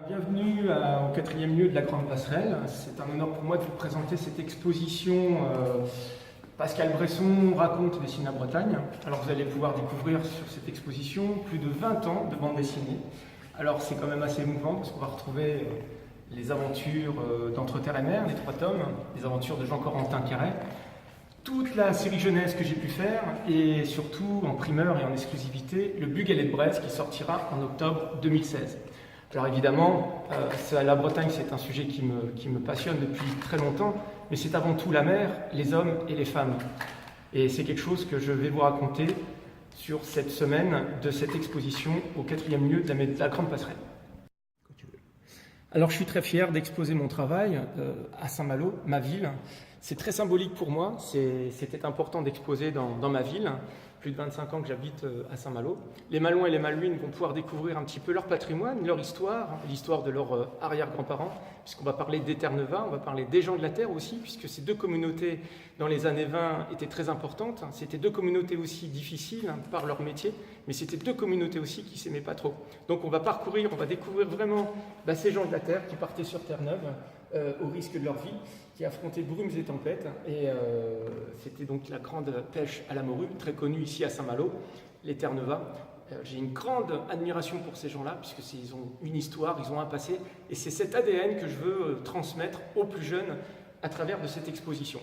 Bienvenue au quatrième lieu de la Grande Passerelle. C'est un honneur pour moi de vous présenter cette exposition Pascal Bresson raconte dessine la Bretagne. Alors vous allez pouvoir découvrir sur cette exposition plus de 20 ans de bande dessinée. Alors c'est quand même assez émouvant parce qu'on va retrouver les aventures d'Entre Terre et Mer, les 3 tomes, les aventures de Jean-Corentin Carré, toute la série jeunesse que j'ai pu faire et surtout en primeur et en exclusivité le Blue Galet de Brest qui sortira en octobre 2016. Alors évidemment, la Bretagne c'est un sujet qui me passionne depuis très longtemps, mais c'est avant tout la mer, les hommes et les femmes. Et c'est quelque chose que je vais vous raconter sur cette semaine de cette exposition au quatrième lieu de la Grande Passerelle. Alors je suis très fier d'exposer mon travail à Saint-Malo, ma ville. C'est très symbolique pour moi, c'était important d'exposer dans ma ville. Plus de 25 ans que j'habite à Saint-Malo. Les Malouins et les Malouines vont pouvoir découvrir un petit peu leur patrimoine, leur histoire, l'histoire de leurs arrière-grands-parents, puisqu'on va parler des Terre-Neuva, on va parler des gens de la Terre aussi, puisque ces deux communautés dans les années 20 étaient très importantes. C'était deux communautés aussi difficiles par leur métier, mais c'était deux communautés aussi qui ne s'aimaient pas trop. Donc on va découvrir vraiment ces gens de la Terre qui partaient sur Terre-Neuve au risque de leur vie, qui affrontaient brumes et tempêtes. Et c'était donc la grande pêche à la morue, très connue ici à Saint-Malo, les Terre-Neuva. J'ai une grande admiration pour ces gens-là, puisqu'ils ont une histoire, ils ont un passé, et c'est cet ADN que je veux transmettre aux plus jeunes à travers de cette exposition.